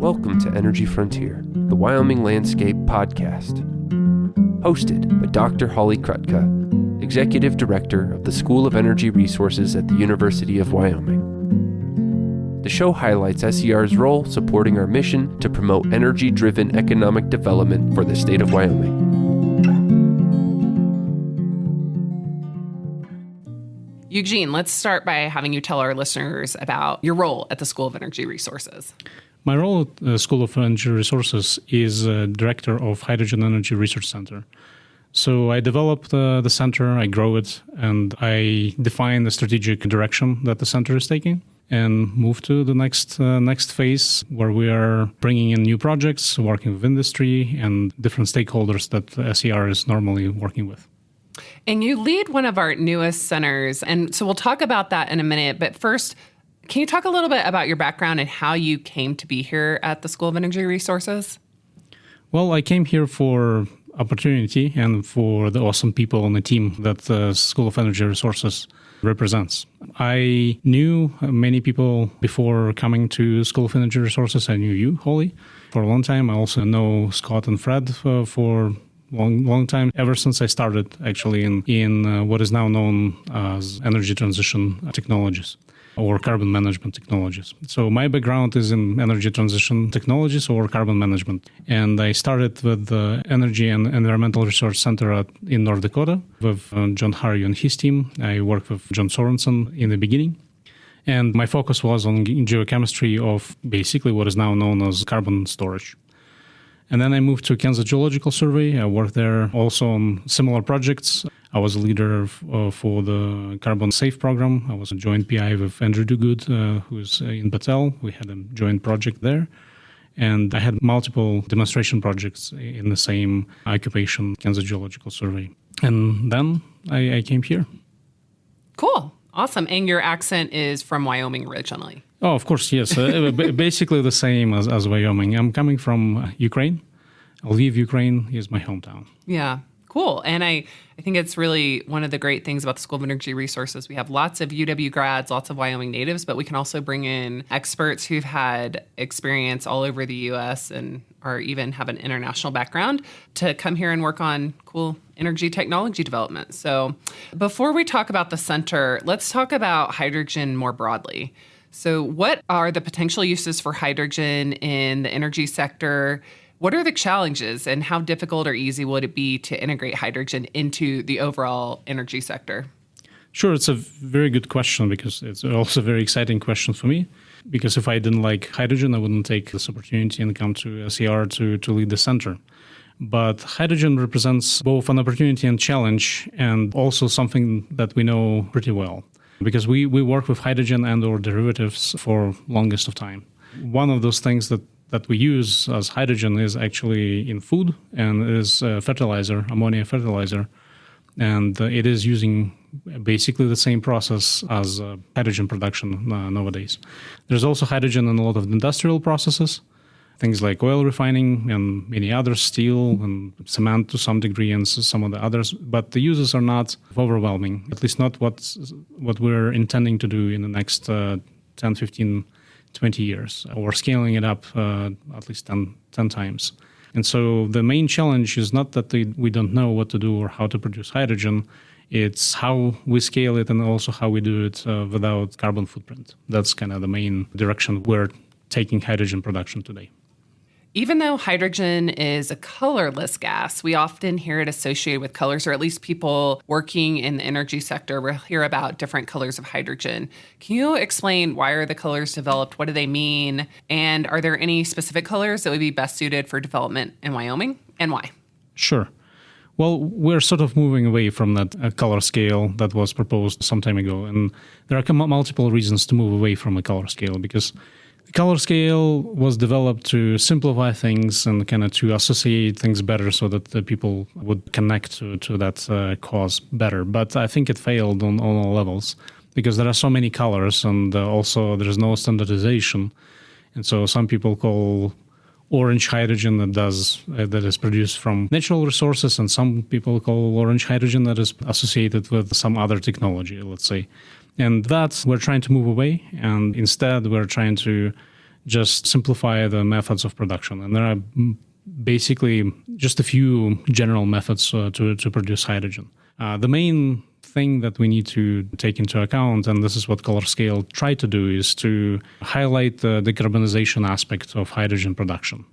Welcome to Energy Frontier, the Wyoming Landscape Podcast. Hosted by Dr. Holly Krutka, Executive Director of the School of Energy Resources at the University of Wyoming. The show highlights SER's role supporting our mission to promote energy-driven economic development for the state of Wyoming. Eugene, let's start by having you tell our listeners about your role at the School of Energy Resources. My role at the School of Energy Resources is Director of Hydrogen Energy Research Center. So I develop the center, I grow it, and I define the strategic direction that the center is taking and move to the next phase where we are bringing in new projects, working with industry and different stakeholders that SER is normally working with. And you lead one of our newest centers, and so we'll talk about that in a minute. But first, can you talk a little bit about your background and how you came to be here at the School of Energy Resources? Well, I came here for opportunity and for the awesome people on the team that the School of Energy Resources represents. I knew many people before coming to School of Energy Resources. I knew you, Holly, for a long time. I also know Scott and Fred for long time, ever since I started actually in what is now known as energy transition technologies or carbon management technologies. So my background is in energy transition technologies or carbon management. And I started with the Energy and Environmental Research Center in North Dakota with John Harry and his team. I worked with John Sorensen in the beginning. And my focus was on geochemistry of basically what is now known as carbon storage. And then I moved to Kansas Geological Survey. I worked there also on similar projects. I was a leader for the Carbon Safe program. I was a joint PI with Andrew Duguid, who's in Battelle. We had a joint project there. And I had multiple demonstration projects in the same occupation, Kansas Geological Survey. And then I came here. Cool. Awesome. And your accent is from Wyoming originally. Oh, of course, yes. Basically the same as Wyoming. I'm coming from Ukraine. Lviv, Ukraine is my hometown. Yeah, cool. And I think it's really one of the great things about the School of Energy Resources. We have lots of UW grads, lots of Wyoming natives, but we can also bring in experts who've had experience all over the U.S. and or even have an international background to come here and work on cool energy technology development. So before we talk about the center, let's talk about hydrogen more broadly. So what are the potential uses for hydrogen in the energy sector? What are the challenges and how difficult or easy would it be to integrate hydrogen into the overall energy sector? Sure, it's a very good question because it's also a very exciting question for me. Because if I didn't like hydrogen, I wouldn't take this opportunity and come to SER to lead the center. But hydrogen represents both an opportunity and challenge, and also something that we know pretty well. Because we work with hydrogen and or derivatives for longest of time. One of those things that we use as hydrogen is actually in food, and it is fertilizer, ammonia fertilizer. And it is using basically the same process as hydrogen production nowadays. There's also hydrogen in a lot of industrial processes, things like oil refining and many others, steel and cement to some degree and some of the others. But the uses are not overwhelming, at least not what we're intending to do in the next 10, 15, 20 years, or scaling it up at least 10 times. And so the main challenge is not that we don't know what to do or how to produce hydrogen. It's how we scale it and also how we do it without carbon footprint. That's kind of the main direction we're taking hydrogen production today. Even though hydrogen is a colorless gas, we often hear it associated with colors, or at least people working in the energy sector will hear about different colors of hydrogen. Can you explain why are the colors developed? What do they mean? And are there any specific colors that would be best suited for development in Wyoming, and why? Sure. Well, we're sort of moving away from that color scale that was proposed some time ago. And there are multiple reasons to move away from a color scale, because the color scale was developed to simplify things and kind of to associate things better so that the people would connect to that cause better. But I think it failed on all levels because there are so many colors, and also there's no standardization. And so some people call orange hydrogen that is produced from natural resources, and some people call orange hydrogen that is associated with some other technology, let's say. And that we're trying to move away, and instead we're trying to just simplify the methods of production. And there are basically just a few general methods to produce hydrogen. The main thing that we need to take into account, and this is what Color Scale tried to do, is to highlight the decarbonization aspect of hydrogen production.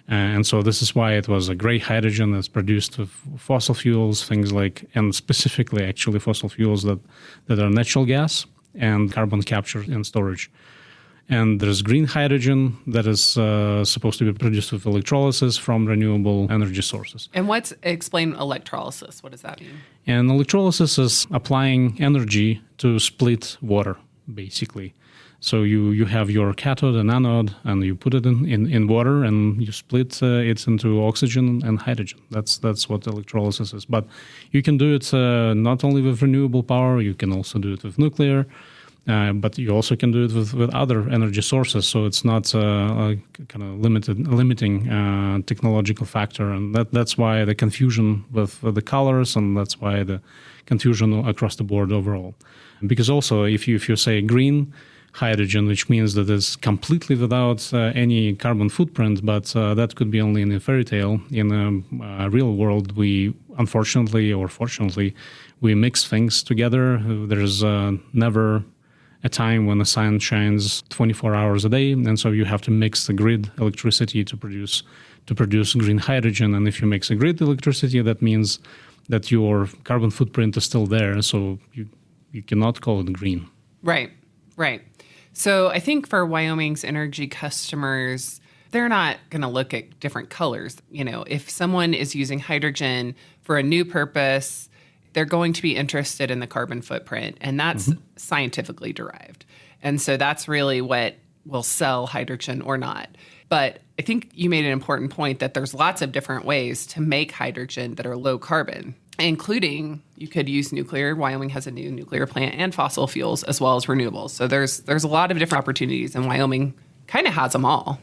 And so this is why it was a gray hydrogen that's produced with fossil fuels, things like, and specifically actually fossil fuels that are natural gas and carbon capture and storage. And there's green hydrogen that is supposed to be produced with electrolysis from renewable energy sources. And explain electrolysis? What does that mean? And electrolysis is applying energy to split water, basically. So you have your cathode and anode, and you put it in water, and you split it into oxygen and hydrogen. That's what electrolysis is. But you can do it not only with renewable power, you can also do it with nuclear, but you also can do it with other energy sources. So it's not a kind of limiting technological factor, and that's why the confusion with the colors, and that's why the confusion across the board overall. Because also, if you say green hydrogen, which means that it's completely without any carbon footprint, but that could be only in a fairy tale. In a real world, we unfortunately or fortunately, we mix things together. There's never a time when the sun shines 24 hours a day, and so you have to mix the grid electricity to produce green hydrogen. And if you mix a grid electricity, that means that your carbon footprint is still there, so you cannot call it green. Right. So I think for Wyoming's energy customers, they're not going to look at different colors. You know, if someone is using hydrogen for a new purpose, they're going to be interested in the carbon footprint, and that's scientifically derived. And so that's really what will sell hydrogen or not. But I think you made an important point that there's lots of different ways to make hydrogen that are low carbon, including you could use nuclear. Wyoming has a new nuclear plant, and fossil fuels as well as renewables. So there's a lot of different opportunities, and Wyoming kind of has them all.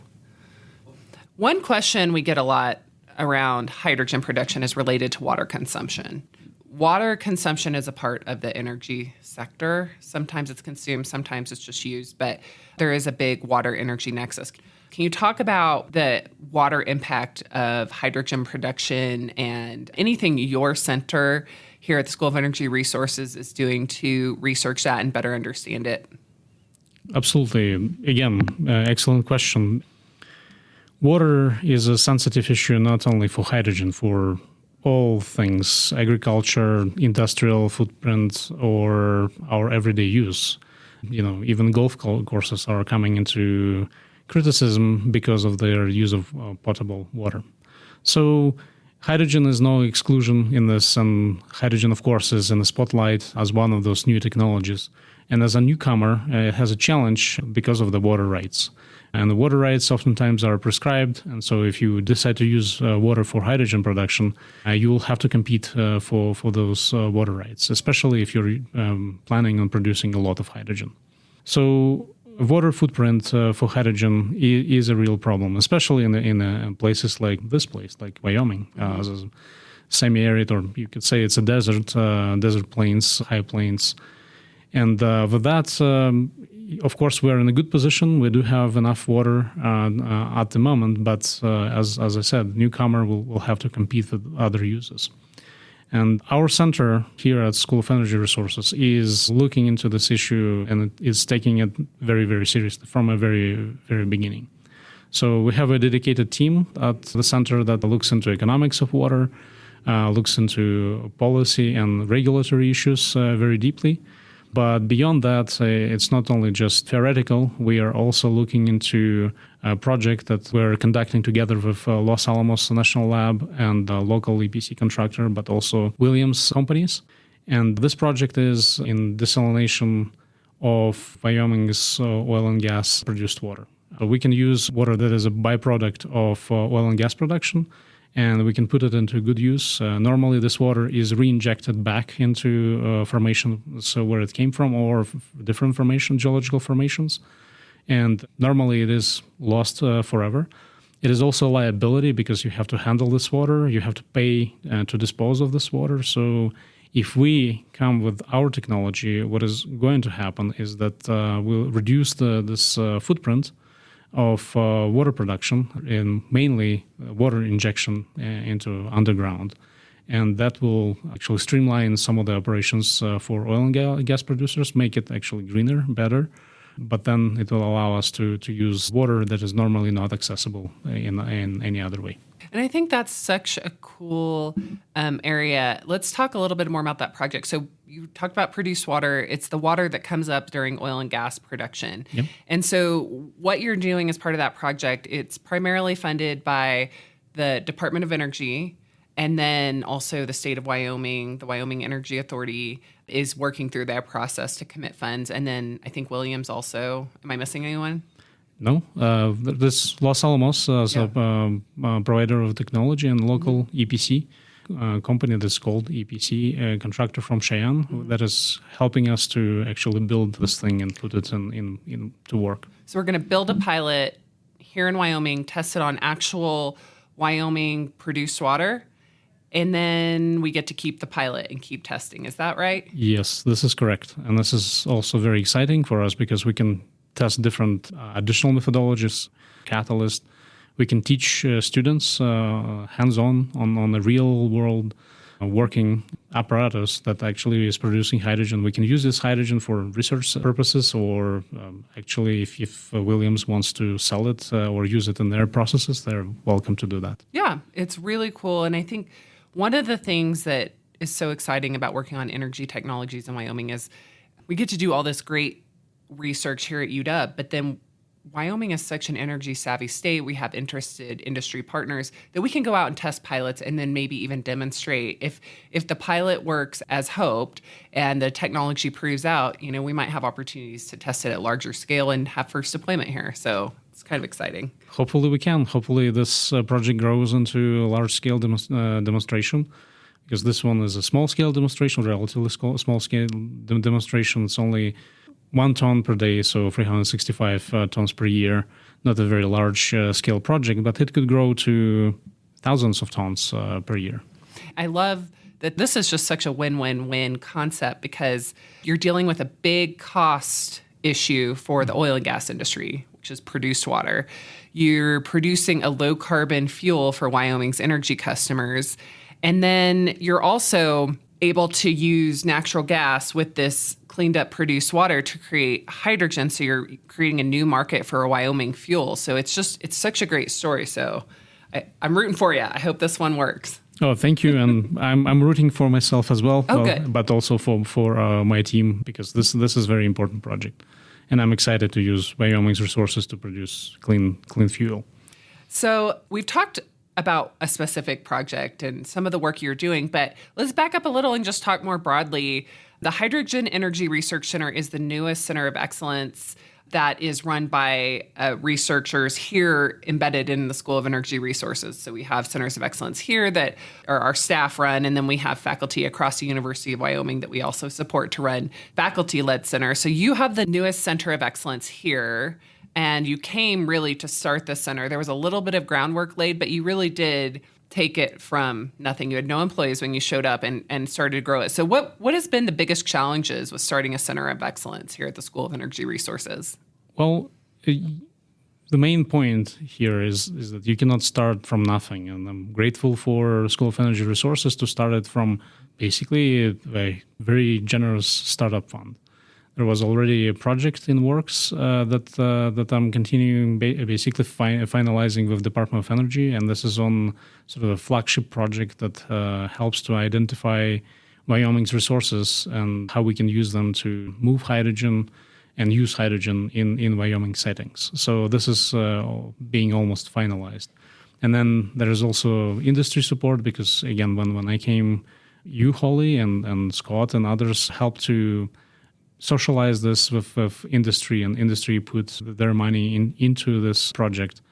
One question we get a lot around hydrogen production is related to water consumption. Water consumption is a part of the energy sector. Sometimes it's consumed, sometimes it's just used, but there is a big water energy nexus. Can you talk about the water impact of hydrogen production and anything your center here at the School of Energy Resources is doing to research that and better understand it? Absolutely. Again, excellent question. Water is a sensitive issue not only for hydrogen, for all things, agriculture, industrial footprint, or our everyday use. You know, even golf courses are coming into criticism because of their use of potable water. So hydrogen is no exclusion in this, and hydrogen, of course, is in the spotlight as one of those new technologies. And as a newcomer, it has a challenge because of the water rights. And the water rights oftentimes are prescribed, and so if you decide to use water for hydrogen production, you will have to compete for those water rights, especially if you're planning on producing a lot of hydrogen. So water footprint for hydrogen is a real problem, especially in places like this place, like Wyoming, as a semi-arid, or you could say it's a desert plains, high plains. And with that, of course, we're in a good position. We do have enough water at the moment, but as I said, newcomer will have to compete with other uses. And our center here at School of Energy Resources is looking into this issue, and it is taking it very, very seriously from a very, very beginning. So we have a dedicated team at the center that looks into economics of water, looks into policy and regulatory issues very deeply. But beyond that, it's not only just theoretical. We are also looking into a project that we're conducting together with Los Alamos National Lab and a local EPC contractor, but also Williams companies. And this project is in desalination of Wyoming's oil and gas produced water. We can use water that is a byproduct of oil and gas production, and we can put it into good use. Normally, this water is re-injected back into formation, so where it came from, or different formation, geological formations. And normally, it is lost forever. It is also a liability because you have to handle this water. You have to pay to dispose of this water. So if we come with our technology, what is going to happen is that we'll reduce this footprint of water production, and mainly water injection into underground. And that will actually streamline some of the operations for oil and gas producers, make it actually greener, better. But then it will allow us to use water that is normally not accessible in any other way. And I think that's such a cool area. Let's talk a little bit more about that project. So you talked about produced water. It's the water that comes up during oil and gas production. Yep. And so what you're doing as part of that project, it's primarily funded by the Department of Energy, and then also the state of Wyoming. The Wyoming Energy Authority is working through their process to commit funds. And then I think Williams also. Am I missing anyone? No, this Los Alamos is a provider of technology and local EPC company that's called EPC, a contractor from Cheyenne that is helping us to actually build this thing and put it into work. So we're going to build a pilot here in Wyoming, test it on actual Wyoming produced water, and then we get to keep the pilot and keep testing. Is that right? Yes, this is correct. And this is also very exciting for us because we can test different additional methodologies, catalyst. We can teach students hands-on on a real-world working apparatus that actually is producing hydrogen. We can use this hydrogen for research purposes, or actually if Williams wants to sell it or use it in their processes, they're welcome to do that. Yeah, it's really cool. And I think one of the things that is so exciting about working on energy technologies in Wyoming is we get to do all this great research here at UW, but then Wyoming is such an energy savvy state. We have interested industry partners that we can go out and test pilots and then maybe even demonstrate if the pilot works as hoped and the technology proves out, we might have opportunities to test it at larger scale and have first deployment here. So it's kind of exciting. Hopefully we can. Hopefully this project grows into a large scale demonstration, because this one is a small scale demonstration, relatively small scale demonstration. It's only 1 ton per day, so 365 tons per year. Not a very large scale project, but it could grow to thousands of tons per year. I love that this is just such a win-win-win concept, because you're dealing with a big cost issue for the oil and gas industry, which is produced water. You're producing a low carbon fuel for Wyoming's energy customers. And then you're also able to use natural gas with this cleaned up produced water to create hydrogen. So you're creating a new market for a Wyoming fuel. So it's such a great story. So I'm rooting for you. I hope this one works. Oh, thank you. And I'm rooting for myself as well, good. But also for my team, because this is a very important project. And I'm excited to use Wyoming's resources to produce clean fuel. So we've talked about a specific project and some of the work you're doing, but let's back up a little and just talk more broadly. The Hydrogen Energy Research Center is the newest center of excellence that is run by researchers here embedded in the School of Energy Resources. So we have centers of excellence here that are our staff run, and then we have faculty across the University of Wyoming that we also support to run faculty-led centers. So you have the newest center of excellence here, and you came really to start the center. There was a little bit of groundwork laid, but you really did take it from nothing. You had no employees when you showed up and started to grow it. So what has been the biggest challenges with starting a center of excellence here at the School of Energy Resources? Well, the main point here is that you cannot start from nothing. And I'm grateful for School of Energy Resources to start it from basically a very generous startup fund. There was already a project in works that I'm continuing, basically finalizing with Department of Energy, and this is on sort of a flagship project that helps to identify Wyoming's resources and how we can use them to move hydrogen and use hydrogen in Wyoming settings. So this is being almost finalized. And then there is also industry support, because again, when I came, you, Holly, and Scott and others helped to socialize this with industry, and industry put their money into this project.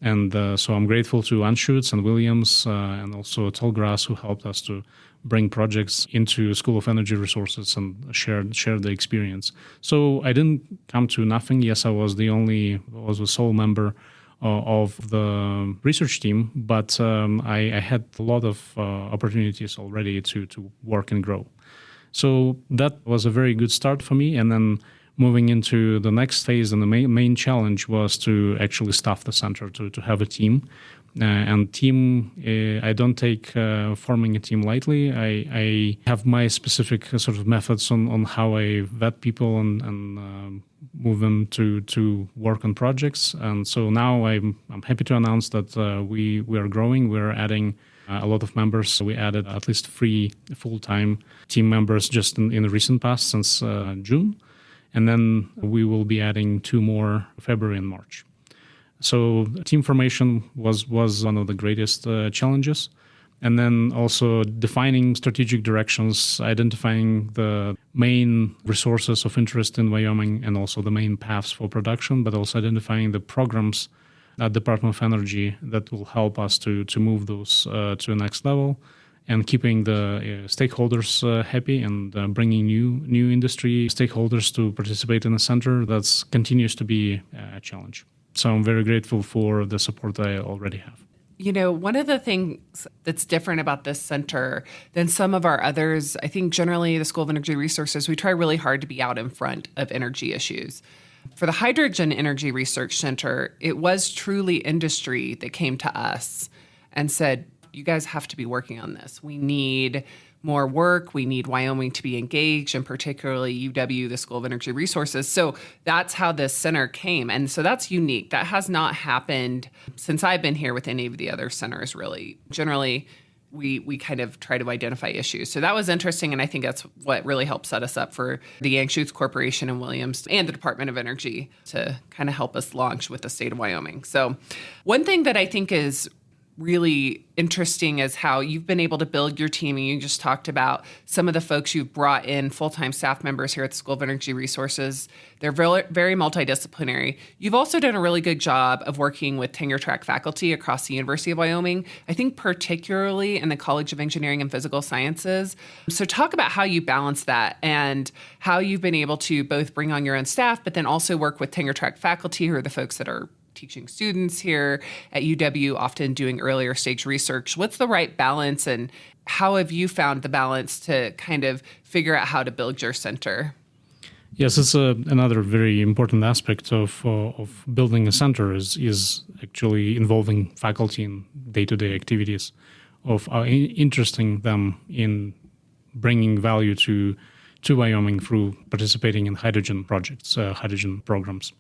And so I'm grateful to Anschutz and Williams and also Tallgrass, who helped us to bring projects into School of Energy Resources and share the experience. So I didn't come to nothing. Yes, I was the sole member of the research team, but I had a lot of opportunities already to work and grow. So that was a very good start for me. And then moving into the next phase, and the main challenge was to actually staff the center, to have a team. And team, I don't take forming a team lightly. I have my specific sort of methods on how I vet people and move them to work on projects. And so now I'm happy to announce that we are growing. We're adding a lot of members. So we added at least 3 full-time team members just in the recent past since June. And then we will be adding 2 more February and March. So team formation was one of the greatest challenges. And then also defining strategic directions, identifying the main resources of interest in Wyoming and also the main paths for production, but also identifying the programs at Department of Energy that will help us to move those to the next level, and keeping the stakeholders happy and bringing new industry stakeholders to participate in the center. That continues to be a challenge. So I'm very grateful for the support that I already have. You know, one of the things that's different about this center than some of our others, I think generally the School of Energy Resources, we try really hard to be out in front of energy issues. For the Hydrogen Energy Research Center, it was truly industry that came to us and said, you guys have to be working on this. We need more work. We need Wyoming to be engaged, and particularly UW, the School of Energy Resources. So that's how this center came. And so that's unique. That has not happened since I've been here with any of the other centers, really. Generally, we kind of try to identify issues. So that was interesting, and I think that's what really helped set us up for the Anschutz Corporation in Williams and the Department of Energy to kind of help us launch with the state of Wyoming. So one thing that I think is really interesting is how you've been able to build your team. And you just talked about some of the folks you've brought in, full-time staff members here at the School of Energy Resources. They're very, very multidisciplinary. You've also done a really good job of working with tenure-track faculty across the University of Wyoming, I think particularly in the College of Engineering and Physical Sciences. So talk about how you balance that and how you've been able to both bring on your own staff, but then also work with tenure-track faculty, who are the folks that are teaching students here at UW, often doing earlier stage research. What's the right balance, and how have you found the balance to kind of figure out how to build your center? Yes, it's another very important aspect of building a center is actually involving faculty in day-to-day activities, of interesting them in bringing value to Wyoming through participating in hydrogen projects, hydrogen programs.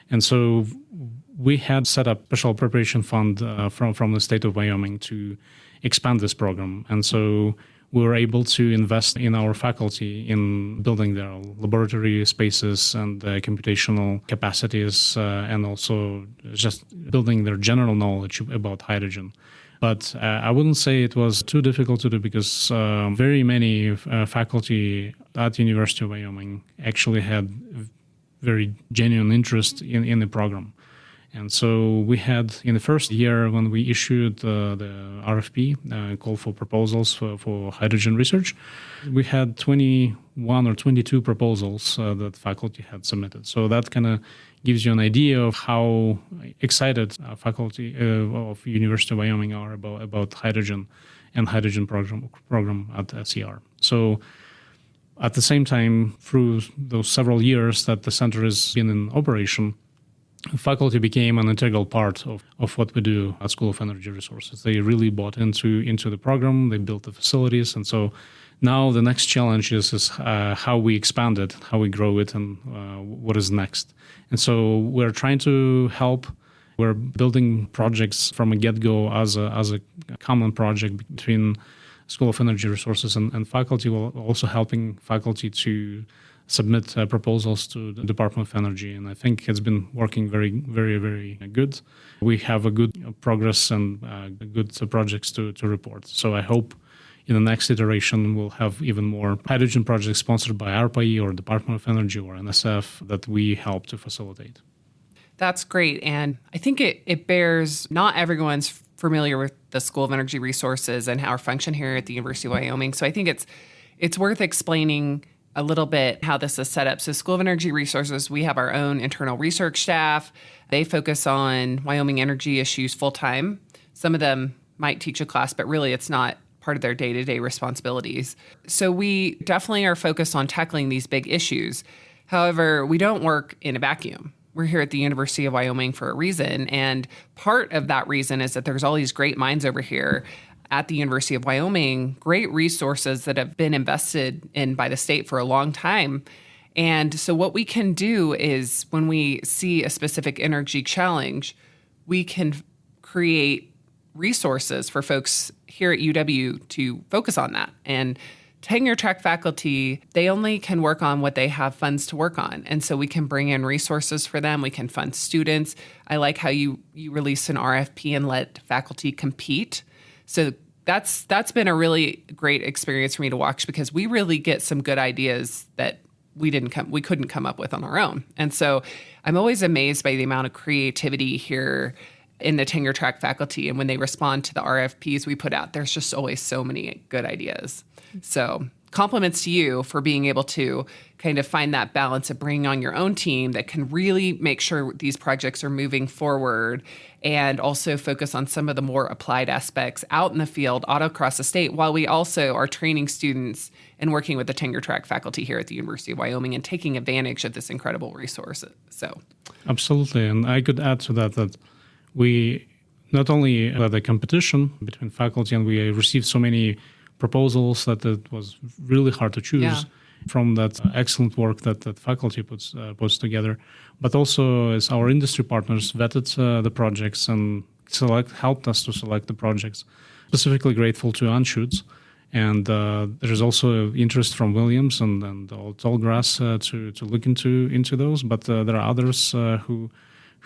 And so we had set up a special appropriation fund from the state of Wyoming to expand this program. And so we were able to invest in our faculty in building their laboratory spaces and computational capacities, and also just building their general knowledge about hydrogen. But I wouldn't say it was too difficult to do, because very many faculty at the University of Wyoming actually had very genuine interest in the program. And so we had, in the first year when we issued the RFP, call for proposals for hydrogen research, we had 21 or 22 proposals that faculty had submitted. So that kind of gives you an idea of how excited faculty of University of Wyoming are about hydrogen and hydrogen program at SCR. So at the same time, through those several years that the center has been in operation, faculty became an integral part of what we do at School of Energy Resources. They really bought into the program. They built the facilities. And so now the next challenge is how we expand it, how we grow it, and what is next. And so we're trying to help. We're building projects from a get-go as a common project between School of Energy Resources and faculty, while also helping faculty to submit proposals to the Department of Energy. And I think it's been working very, very, very good. We have a good progress and good projects to report. So I hope in the next iteration we'll have even more hydrogen projects sponsored by ARPA or Department of Energy or NSF that we help to facilitate. That's great. And I think it bears, not everyone's familiar with the School of Energy Resources and our function here at the University of Wyoming. So I think it's worth explaining a little bit how this is set up. So School of Energy Resources, we have our own internal research staff. They focus on Wyoming energy issues full-time. Some of them might teach a class, but really it's not part of their day-to-day responsibilities. So we definitely are focused on tackling these big issues. However, we don't work in a vacuum. We're here at the University of Wyoming for a reason. And part of that reason is that there's all these great minds over here at the University of Wyoming, great resources that have been invested in by the state for a long time. And so what we can do is when we see a specific energy challenge, we can create resources for folks here at UW to focus on that. And tenure track faculty, they only can work on what they have funds to work on. And so we can bring in resources for them. We can fund students. I like how you release an RFP and let faculty compete. So that's been a really great experience for me to watch because we really get some good ideas that we couldn't come up with on our own. And so I'm always amazed by the amount of creativity here in the tenure track faculty. And when they respond to the RFPs we put out, there's just always so many good ideas. So compliments to you for being able to kind of find that balance of bringing on your own team that can really make sure these projects are moving forward and also focus on some of the more applied aspects out in the field, out across the state, while we also are training students and working with the tenure track faculty here at the University of Wyoming and taking advantage of this incredible resource. So, absolutely. And I could add to that we not only had a competition between faculty and we received so many proposals that it was really hard to choose from that excellent work that faculty puts together, but also as our industry partners vetted the projects and helped us to select the projects. Specifically grateful to Anschutz. And there is also interest from Williams and Tallgrass to look into those, but there are others who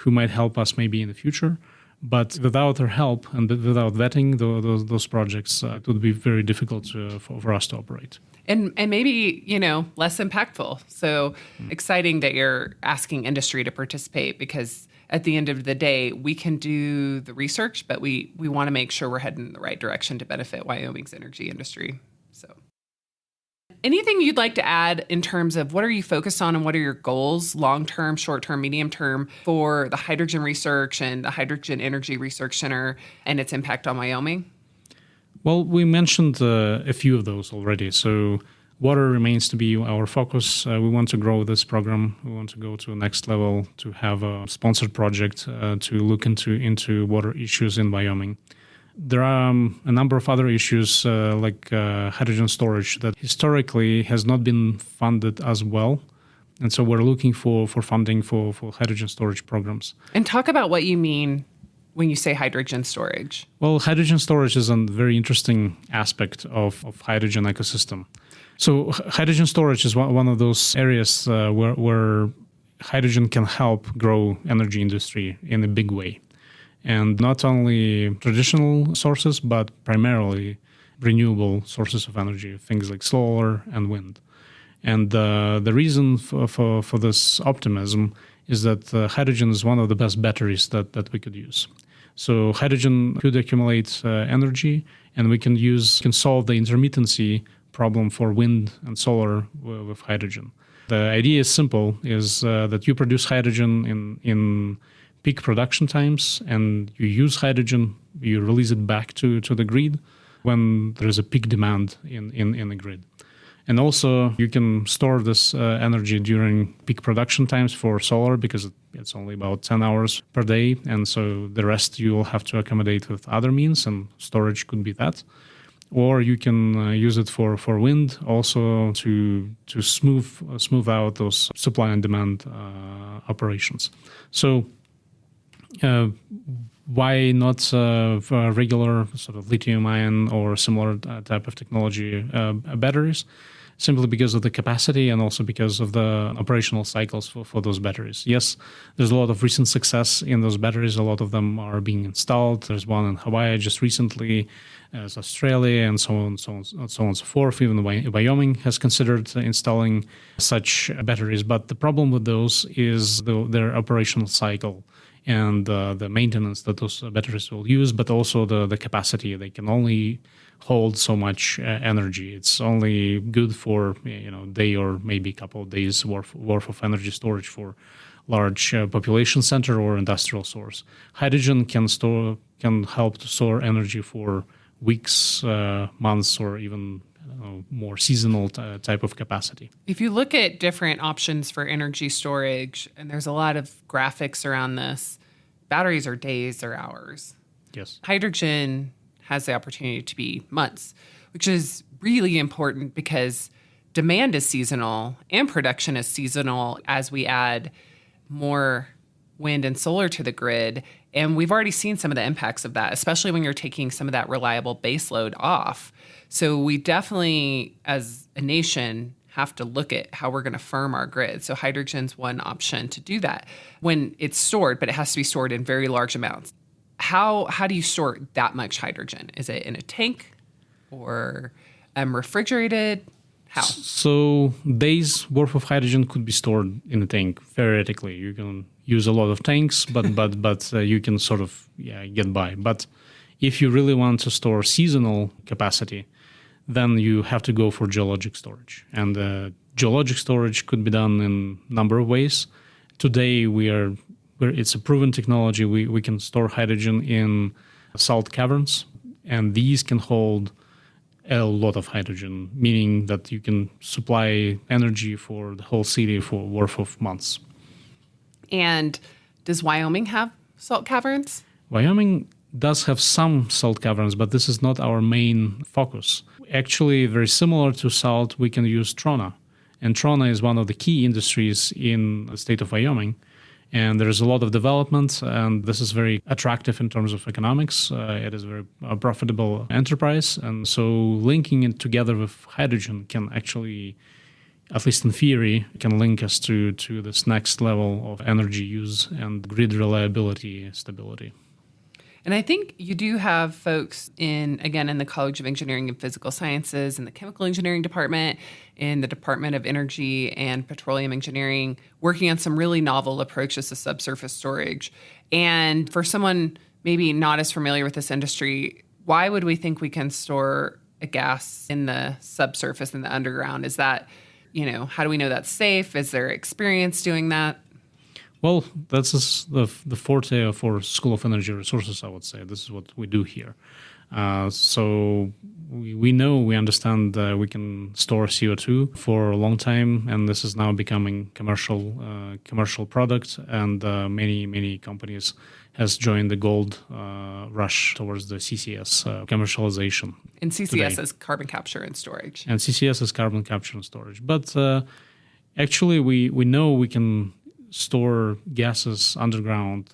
might help us maybe in the future. But without their help and without vetting those projects, it would be very difficult for us to operate. And maybe, less impactful. So exciting that you're asking industry to participate because at the end of the day, we can do the research, but we want to make sure we're heading in the right direction to benefit Wyoming's energy industry. So anything you'd like to add in terms of what are you focused on and what are your goals, long-term, short-term, medium-term, for the hydrogen research and the Hydrogen Energy Research Center and its impact on Wyoming? Well, we mentioned a few of those already. So water remains to be our focus. We want to grow this program. We want to go to the next level, to have a sponsored project to look into water issues in Wyoming. There are a number of other issues like hydrogen storage that historically has not been funded as well. And so we're looking for funding for hydrogen storage programs. And talk about what you mean when you say hydrogen storage. Well, hydrogen storage is a very interesting aspect of hydrogen ecosystem. So hydrogen storage is one of those areas where hydrogen can help grow energy industry in a big way. And not only traditional sources, but primarily renewable sources of energy, things like solar and wind. And the reason for this optimism is that hydrogen is one of the best batteries that we could use. So hydrogen could accumulate energy, and we can solve the intermittency problem for wind and solar with hydrogen. The idea is simple, is that you produce hydrogen in peak production times, and you use hydrogen, you release it back to the grid when there is a peak demand in the grid. And also, you can store this energy during peak production times for solar because it's only about 10 hours per day. And so the rest you will have to accommodate with other means, and storage could be that. Or you can use it for wind also to smooth out those supply and demand operations. So why not regular sort of lithium-ion or similar type of technology batteries? Simply because of the capacity and also because of the operational cycles for those batteries. Yes, there's a lot of recent success in those batteries. A lot of them are being installed. There's one in Hawaii just recently, as Australia, and so on and so forth. Even Wyoming has considered installing such batteries. But the problem with those is their operational cycle and the maintenance that those batteries will use, but also the capacity. They can only hold so much energy. It's only good for day or maybe a couple of days worth of energy storage for large population center or industrial source. Hydrogen can help to store energy for weeks, months, or even more seasonal type of capacity. If you look at different options for energy storage, and there's a lot of graphics around this, batteries are days or hours. Yes. Hydrogen has the opportunity to be months, which is really important because demand is seasonal and production is seasonal as we add more wind and solar to the grid. And we've already seen some of the impacts of that, especially when you're taking some of that reliable baseload off. So we definitely, as a nation, have to look at how we're going to firm our grid. So hydrogen's one option to do that when it's stored, but it has to be stored in very large amounts. How do you store that much hydrogen? Is it in a tank or refrigerated? How? So days worth of hydrogen could be stored in a tank. Theoretically, you can use a lot of tanks, but you can sort of get by. But if you really want to store seasonal capacity, then you have to go for geologic storage. And geologic storage could be done in a number of ways. Today, it's a proven technology. We can store hydrogen in salt caverns, and these can hold a lot of hydrogen, meaning that you can supply energy for the whole city for worth of months. And does Wyoming have salt caverns? Wyoming does have some salt caverns, but this is not our main focus. Actually, very similar to salt, we can use trona. And trona is one of the key industries in the state of Wyoming. And there's a lot of development, and this is very attractive in terms of economics. It is a very profitable enterprise. And so linking it together with hydrogen can actually, at least in theory, can link us to this next level of energy use and grid reliability stability. And I think you do have folks in the College of Engineering and Physical Sciences, in the Chemical Engineering Department, in the Department of Energy and Petroleum Engineering, working on some really novel approaches to subsurface storage. And for someone maybe not as familiar with this industry, why would we think we can store a gas in the subsurface, in the underground? Is that, how do we know that's safe? Is there experience doing that? Well, that's the forte of our School of Energy Resources, I would say. This is what we do here. So we understand that we can store CO2 for a long time, and this is now becoming commercial product. And many companies has joined the gold rush towards the CCS commercialization. And CCS today. is carbon capture and storage. And CCS is carbon capture and storage. But actually, we know we can store gases underground,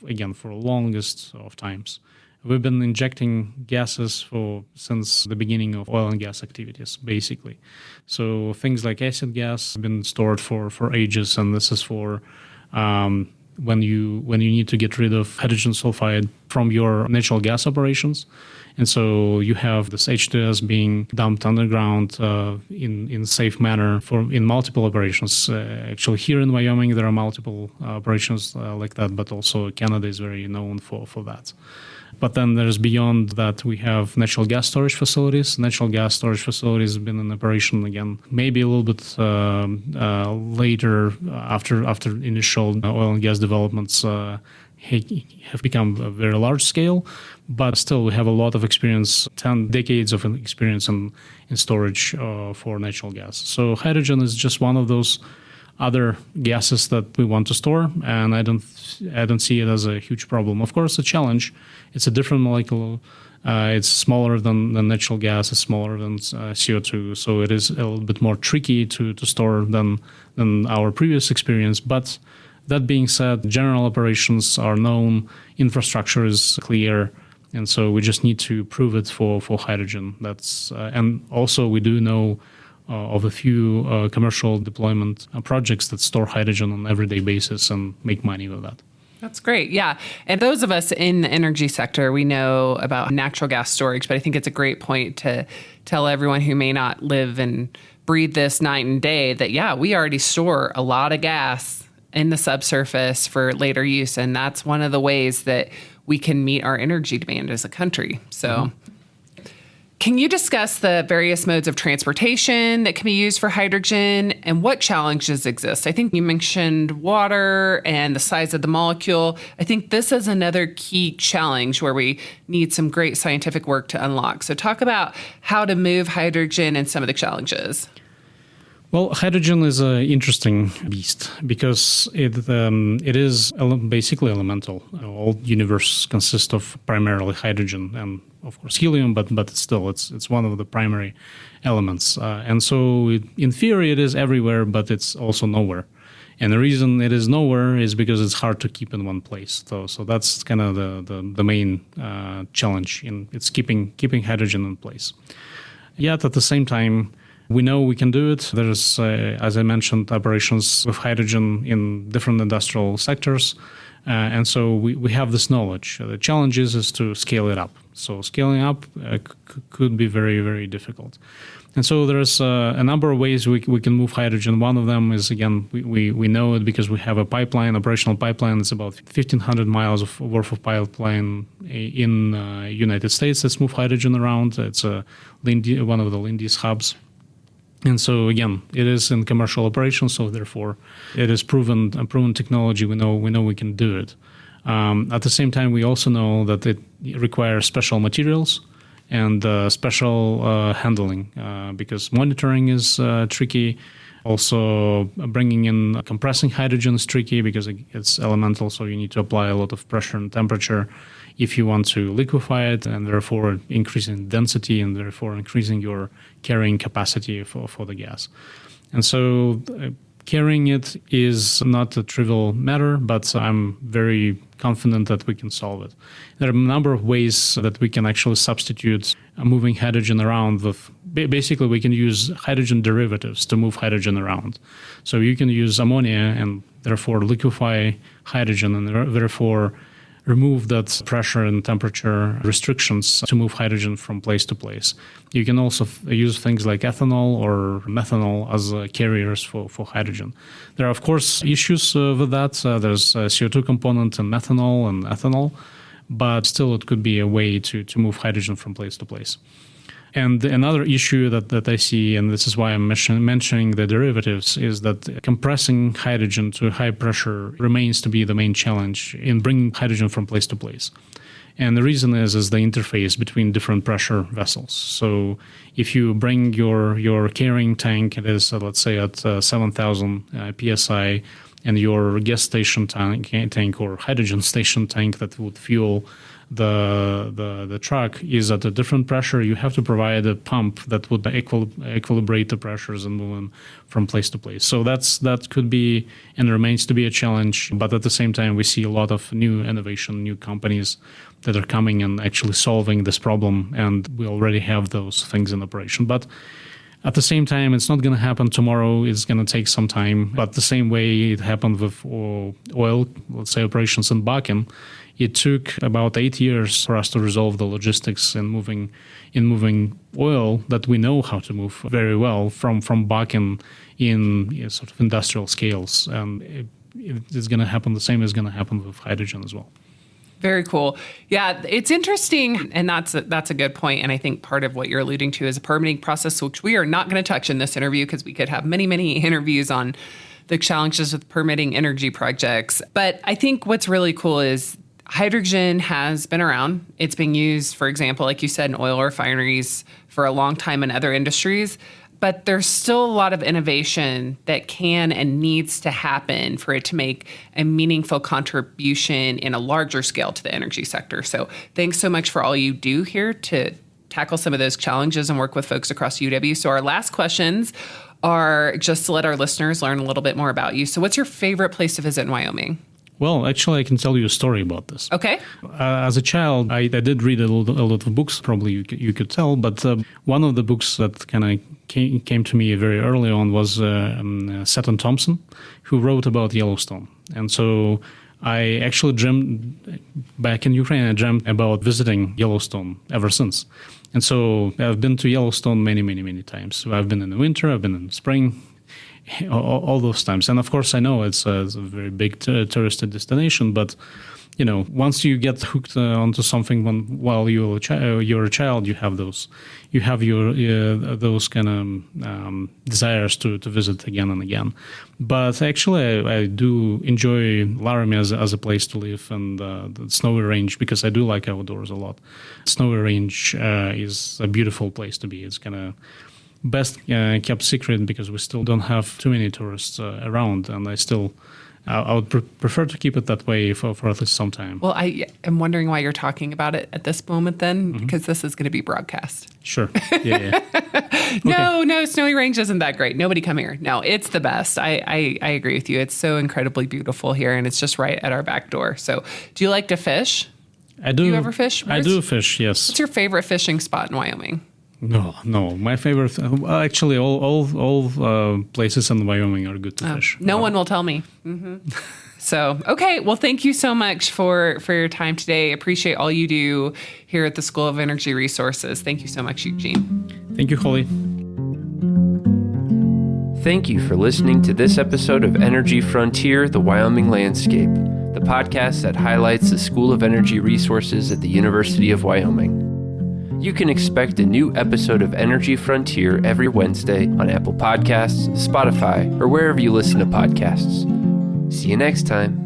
again, for the longest of times. We've been injecting gases since the beginning of oil and gas activities, basically. So things like acid gas have been stored for ages, and this is for when you need to get rid of hydrogen sulfide from your natural gas operations. And so you have this H2S being dumped underground in safe manner in multiple operations. Actually, here in Wyoming, there are multiple operations like that, but also Canada is very known for that. But then there's beyond that, we have natural gas storage facilities. Natural gas storage facilities have been in operation again, maybe a little bit later after initial oil and gas developments have become a very large scale, but still we have a lot of experience, 10 decades of experience in storage for natural gas. So hydrogen is just one of those other gases that we want to store, and I don't see it as a huge problem. Of course, a challenge. It's a different molecule. It's smaller than natural gas. It's smaller than CO2, so it is a little bit more tricky to store than our previous experience. But that being said, general operations are known, infrastructure is clear, and so we just need to prove it for hydrogen. That's and also we do know of a few commercial deployment projects that store hydrogen on an everyday basis and make money with that. That's great. Yeah. And those of us in the energy sector, we know about natural gas storage, but I think it's a great point to tell everyone who may not live and breathe this night and day that, we already store a lot of gas in the subsurface for later use. And that's one of the ways that we can meet our energy demand as a country. So Can you discuss the various modes of transportation that can be used for hydrogen and what challenges exist? I think you mentioned water and the size of the molecule. I think this is another key challenge where we need some great scientific work to unlock. So talk about how to move hydrogen and some of the challenges. Well, hydrogen is an interesting beast because it is basically elemental. All universe consists of primarily hydrogen and, of course, helium, but still, it's one of the primary elements. And so, in theory, it is everywhere, but it's also nowhere. And the reason it is nowhere is because it's hard to keep in one place. So that's kind of the main challenge. It's keeping hydrogen in place. Yet, at the same time, we know we can do it. There's, as I mentioned, operations with hydrogen in different industrial sectors. And so we have this knowledge. The challenge is to scale it up. So scaling up could be very, very difficult. And so there's a number of ways we can move hydrogen. One of them is, again, we know it because we have a pipeline, operational pipeline. It's about 1,500 miles worth of pipeline in United States that's move hydrogen around. It's one of the Lindy's hubs. And so again, it is in commercial operation, so therefore it is proven technology. We know we can do it. At the same time, we also know that it requires special materials and special handling because monitoring is tricky. Also, bringing in compressing hydrogen is tricky because it's elemental, so you need to apply a lot of pressure and temperature if you want to liquefy it, and therefore increasing density and therefore increasing your carrying capacity for the gas. And so carrying it is not a trivial matter, but I'm very confident that we can solve it. There are a number of ways that we can actually substitute moving hydrogen around. Basically, we can use hydrogen derivatives to move hydrogen around. So you can use ammonia and therefore liquefy hydrogen and therefore remove that pressure and temperature restrictions to move hydrogen from place to place. You can also use things like ethanol or methanol as carriers for hydrogen. There are, of course, issues with that. There's a CO2 component in methanol and ethanol, but still it could be a way to move hydrogen from place to place. And another issue that I see, and this is why I'm mentioning the derivatives, is that compressing hydrogen to high pressure remains to be the main challenge in bringing hydrogen from place to place. And the reason is the interface between different pressure vessels. So if you bring your carrying tank, it is, let's say, at 7,000 psi, and your gas station tank or hydrogen station tank that would fuel the truck is at a different pressure, you have to provide a pump that would equilibrate the pressures and move them from place to place. So that could be and remains to be a challenge. But at the same time, we see a lot of new innovation, new companies that are coming and actually solving this problem, and we already have those things in operation. But at the same time, it's not going to happen tomorrow. It's going to take some time. But the same way it happened with oil, let's say operations in Bakken, it took about 8 years for us to resolve the logistics in moving oil that we know how to move very well from Bakken in sort of industrial scales. And it's going to happen. The same is going to happen with hydrogen as well. Very cool. Yeah, it's interesting, and that's a good point. And I think part of what you're alluding to is a permitting process, which we are not going to touch in this interview because we could have many, many interviews on the challenges with permitting energy projects. But I think what's really cool is hydrogen has been around. It's being used, for example, like you said, in oil refineries for a long time in other industries. But there's still a lot of innovation that can and needs to happen for it to make a meaningful contribution in a larger scale to the energy sector. So thanks so much for all you do here to tackle some of those challenges and work with folks across UW. So our last questions are just to let our listeners learn a little bit more about you. So what's your favorite place to visit in Wyoming? Well, actually, I can tell you a story about this. Okay. As a child, I did read a lot of books, probably you could tell, but one of the books that kind of came to me very early on was Seton Thompson, who wrote about Yellowstone. And so I actually dreamed, back in Ukraine, I dreamt about visiting Yellowstone ever since. And so I've been to Yellowstone many, many, many times. So I've been in the winter, I've been in spring, all those times. And of course, I know it's a very big touristy destination, but once you get hooked onto something while you're a child, you have those kind of desires to visit again and again. But actually, I do enjoy Laramie as a place to live, and the Snowy Range, because I do like outdoors a lot. Snowy Range is a beautiful place to be. It's kind of best kept secret because we still don't have too many tourists around, and I would prefer to keep it that way for at least some time. Well, I am wondering why you're talking about it at this moment then, because this is going to be broadcast. Sure. Yeah. No, Snowy Range isn't that great. Nobody come here. No, it's the best. I agree with you. It's so incredibly beautiful here, and it's just right at our back door. So do you like to fish? I do. Do you ever fish? I do fish, yes. What's your favorite fishing spot in Wyoming? No. My favorite, actually, all places in Wyoming are good to fish. No one will tell me. So, okay. Well, thank you so much for your time today. Appreciate all you do here at the School of Energy Resources. Thank you so much, Eugene. Thank you, Holly. Thank you for listening to this episode of Energy Frontier, the Wyoming Landscape, the podcast that highlights the School of Energy Resources at the University of Wyoming. You can expect a new episode of Energy Frontier every Wednesday on Apple Podcasts, Spotify, or wherever you listen to podcasts. See you next time.